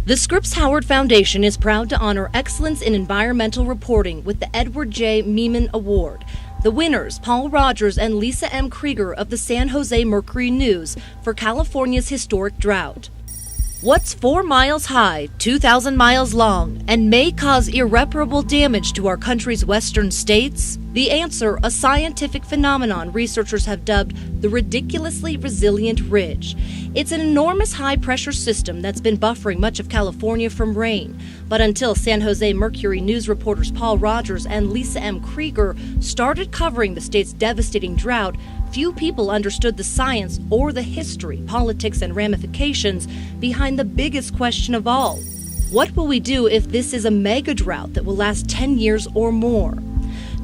The Scripps Howard Foundation is proud to honor excellence in environmental reporting with the Edward J. Meeman Award. The winners, Paul Rogers and Lisa M. Krieger of the San Jose Mercury News for California's Historic Drought. What's 4 miles high, 2,000 miles long, and may cause irreparable damage to our country's western states? The answer, a scientific phenomenon researchers have dubbed the ridiculously resilient ridge. It's an enormous high-pressure system that's been buffering much of California from rain. But until San Jose Mercury News reporters Paul Rogers and Lisa M. Krieger started covering the state's devastating drought, few people understood the science or the history, politics, and ramifications behind the biggest question of all. What will we do if this is a mega drought that will last 10 years or more?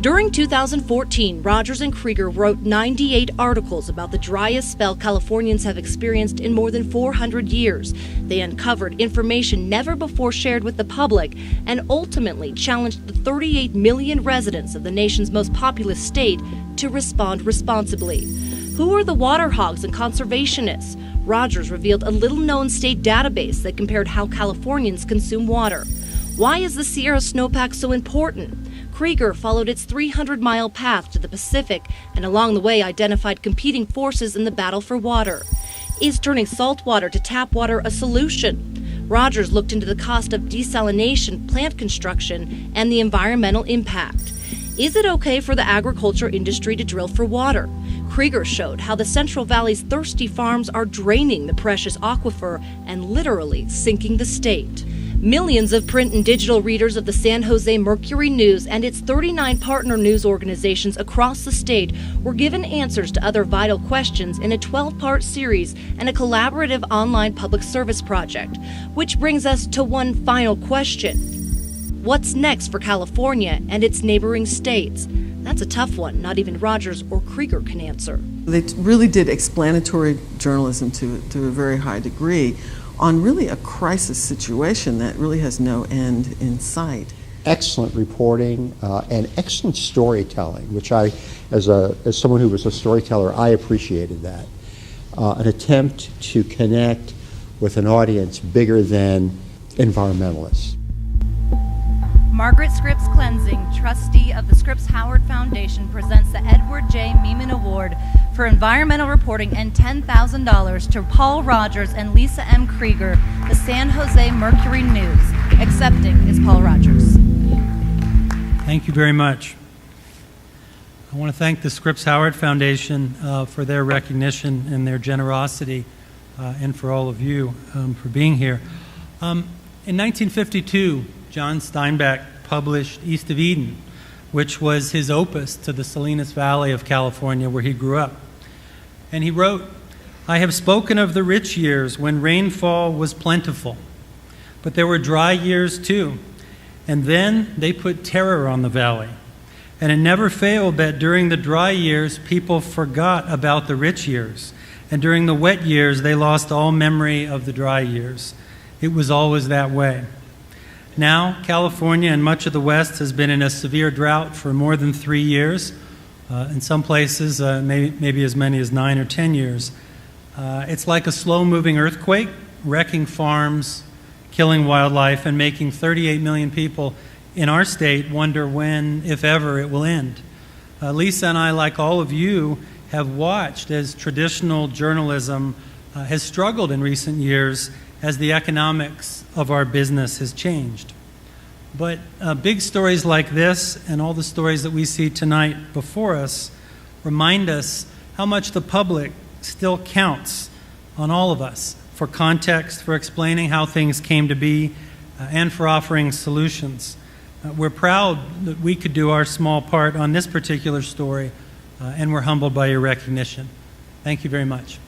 During 2014, Rogers and Krieger wrote 98 articles about the driest spell Californians have experienced in more than 400 years. They uncovered information never before shared with the public and ultimately challenged the 38 million residents of the nation's most populous state to respond responsibly. Who are the water hogs and conservationists? Rogers revealed a little-known state database that compared how Californians consume water. Why is the Sierra snowpack so important? Krieger followed its 300-mile path to the Pacific and along the way identified competing forces in the battle for water. Is turning salt water to tap water a solution? Rogers looked into the cost of desalination, plant construction, and the environmental impact. Is it okay for the agriculture industry to drill for water? Krieger showed how the Central Valley's thirsty farms are draining the precious aquifer and literally sinking the state. Millions of print and digital readers of the San Jose Mercury News and its 39 partner news organizations across the state were given answers to other vital questions in a 12-part series and a collaborative online public service project. Which brings us to one final question. What's next for California and its neighboring states? That's a tough one. Not even Rogers or Krieger can answer. They really did explanatory journalism to a very high degree on really a crisis situation that really has no end in sight. Excellent reporting and excellent storytelling, which I, as someone who was a storyteller, I appreciated that. An attempt to connect with an audience bigger than environmentalists. Margaret Scripps Cleansing, trustee of the Scripps Howard Foundation, presents the Edward J. Meeman Award for environmental reporting and $10,000 to Paul Rogers and Lisa M. Krieger, the San Jose Mercury News. Accepting is Paul Rogers. Thank you very much. I want to thank the Scripps Howard Foundation for their recognition and their generosity, and for all of you for being here. In 1952, John Steinbeck published East of Eden, which was his opus to the Salinas Valley of California where he grew up. And he wrote, "I have spoken of the rich years when rainfall was plentiful, but there were dry years too. And then they put terror on the valley. And it never failed that during the dry years, people forgot about the rich years. And during the wet years, they lost all memory of the dry years. It was always that way. Now, California and much of the West has been in a severe drought for more than 3 years. In some places, maybe as many as 9 or 10 years. It's like a slow-moving earthquake, wrecking farms, killing wildlife, and making 38 million people in our state wonder when, if ever, it will end. Lisa and I, like all of you, have watched as traditional journalism has struggled in recent years as the economics of our business has changed. But big stories like this and all the stories that we see tonight before us remind us how much the public still counts on all of us for context, for explaining how things came to be, and for offering solutions. We're proud that we could do our small part on this particular story, and we're humbled by your recognition. Thank you very much.